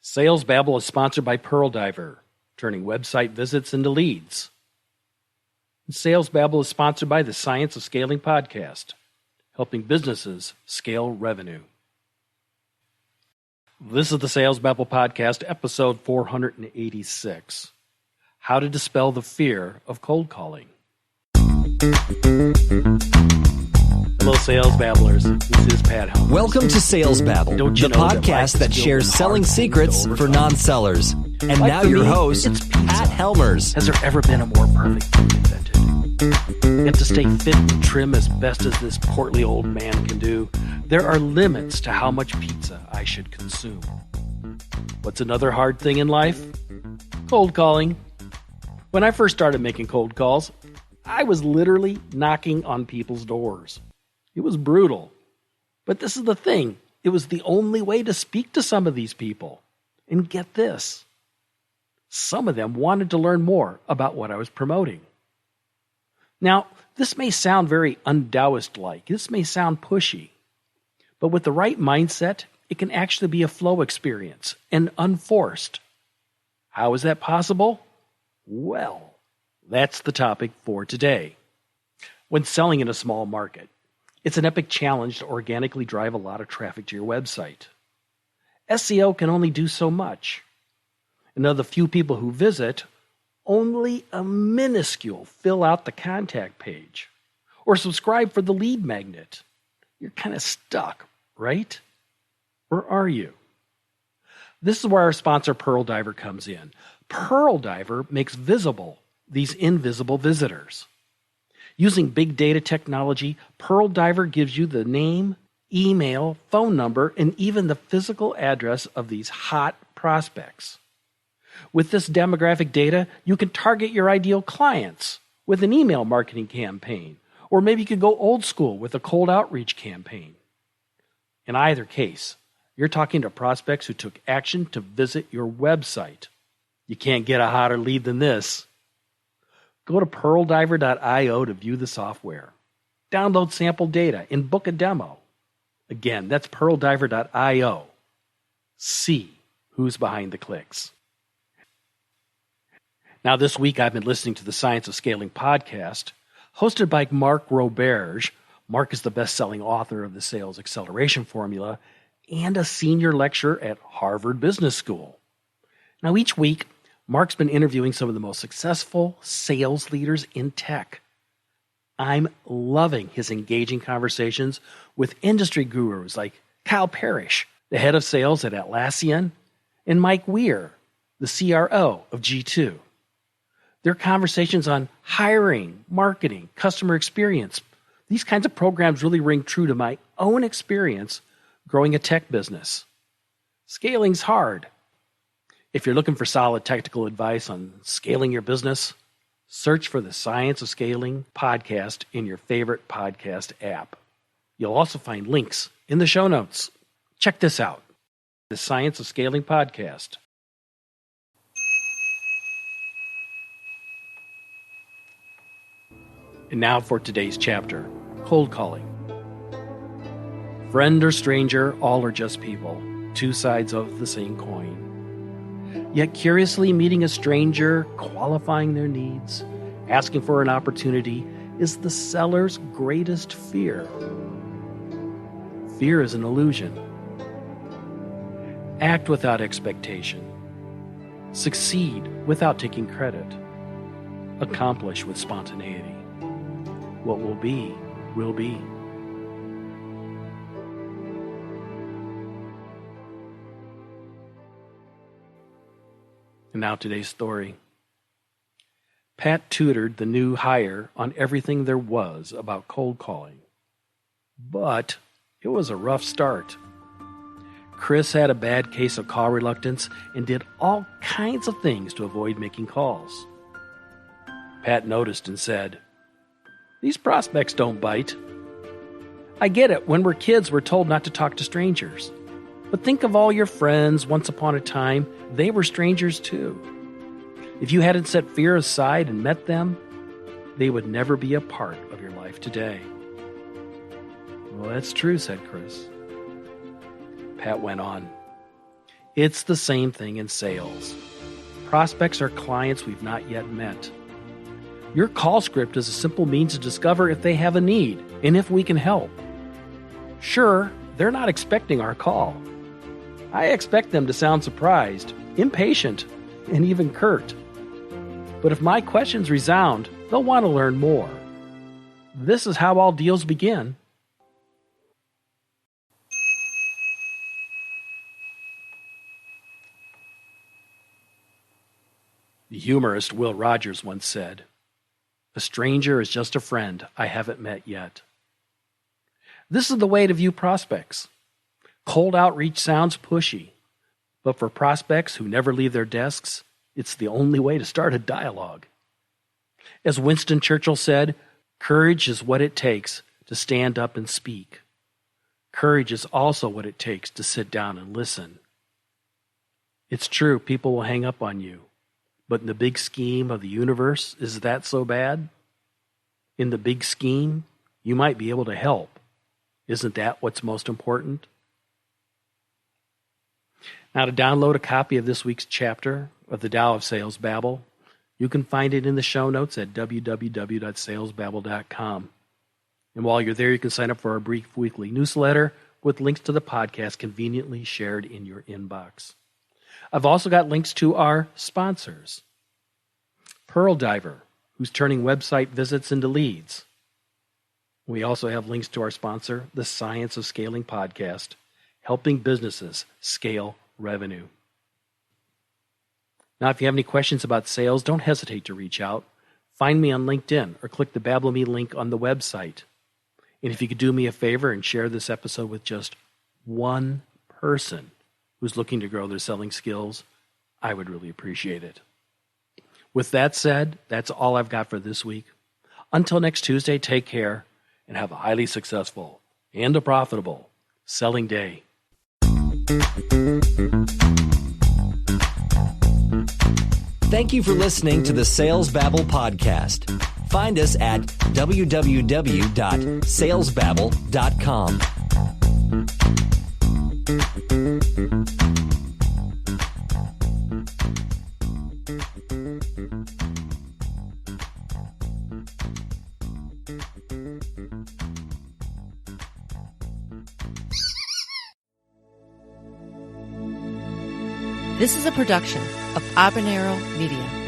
Sales Babble is sponsored by Pearl Diver, turning website visits into leads. Sales Babble is sponsored by the Science of Scaling podcast, helping businesses scale revenue. This is the Sales Babble podcast, episode 486, How to Dispel the Fear of Cold Calling. Hello, Sales Babblers. This is Pat Helmers. Welcome to Sales Babble, the podcast that shares selling secrets for non-sellers. And now your host, Pat Helmers. Has there ever been a more perfect food invented? Yet to stay fit and trim as best as this portly old man can do, there are limits to how much pizza I should consume. What's another hard thing in life? Cold calling. When I first started making cold calls, I was literally knocking on people's doors. It was brutal. But this is the thing. It was the only way to speak to some of these people. And get this. Some of them wanted to learn more about what I was promoting. Now, this may sound very un-Taoist-like. This may sound pushy. But with the right mindset, it can actually be a flow experience and unforced. How is that possible? Well, that's the topic for today. When selling in a small market, it's an epic challenge to organically drive a lot of traffic to your website. SEO can only do so much. And of the few people who visit, only a minuscule fill out the contact page or subscribe for the lead magnet. You're kind of stuck, right? Or are you? This is where our sponsor Pearl Diver comes in. Pearl Diver makes visible these invisible visitors. Using big data technology, Pearl Diver gives you the name, email, phone number, and even the physical address of these hot prospects. With this demographic data, you can target your ideal clients with an email marketing campaign, or maybe you could go old school with a cold outreach campaign. In either case, you're talking to prospects who took action to visit your website. You can't get a hotter lead than this. Go to pearldiver.io to view the software. Download sample data and book a demo. Again, that's pearldiver.io. See who's behind the clicks. Now, this week I've been listening to the Science of Scaling podcast, hosted by Mark Roberge. Mark is the best-selling author of the Sales Acceleration Formula and a senior lecturer at Harvard Business School. Now, each week, Mark's been interviewing some of the most successful sales leaders in tech. I'm loving his engaging conversations with industry gurus like Kyle Parrish, the head of sales at Atlassian, and Mike Weir, the CRO of G2. Their conversations on hiring, marketing, customer experience. These kinds of programs really ring true to my own experience growing a tech business. Scaling's hard. If you're looking for solid technical advice on scaling your business, search for the Science of Scaling podcast in your favorite podcast app. You'll also find links in the show notes. Check this out, the Science of Scaling podcast. And now for today's chapter, cold calling. Friend or stranger, all are just people, two sides of the same coin. Yet curiously meeting a stranger, qualifying their needs, asking for an opportunity is the seller's greatest fear. Fear is an illusion. Act without expectation. Succeed without taking credit. Accomplish with spontaneity. What will be, will be. And now today's story. Pat tutored the new hire on everything there was about cold calling. But it was a rough start. Chris had a bad case of call reluctance and did all kinds of things to avoid making calls. Pat noticed and said, "These prospects don't bite. I get it. When we're kids, we're told not to talk to strangers. But think of all your friends once upon a time. They were strangers too. If you hadn't set fear aside and met them, they would never be a part of your life today." "Well, that's true," said Chris. Pat went on. It's the same thing in sales. Prospects are clients we've not yet met. Your call script is a simple means to discover if they have a need and if we can help. Sure, they're not expecting our call. I expect them to sound surprised, impatient, and even curt. But if my questions resound, they'll want to learn more. This is how all deals begin. The humorist Will Rogers once said, "A stranger is just a friend I haven't met yet." This is the way to view prospects. Cold outreach sounds pushy, but for prospects who never leave their desks, it's the only way to start a dialogue. As Winston Churchill said, courage is what it takes to stand up and speak. Courage is also what it takes to sit down and listen. It's true, people will hang up on you. But in the big scheme of the universe, is that so bad? In the big scheme, you might be able to help. Isn't that what's most important? Now, to download a copy of this week's chapter of the Tao of Sales Babble, you can find it in the show notes at www.salesbabble.com. And while you're there, you can sign up for our brief weekly newsletter with links to the podcast conveniently shared in your inbox. I've also got links to our sponsors. Pearl Diver, who's turning website visits into leads. We also have links to our sponsor, the Science of Scaling podcast, helping businesses scale revenue. Now, if you have any questions about sales, don't hesitate to reach out. Find me on LinkedIn or click the Babble Me link on the website. And if you could do me a favor and share this episode with just one person who's looking to grow their selling skills, I would really appreciate it. With that said, that's all I've got for this week. Until next Tuesday, take care and have a highly successful and a profitable selling day. Thank you for listening to the Sales Babble podcast. Find us at www.salesbabble.com. This is a production of Habanero Media.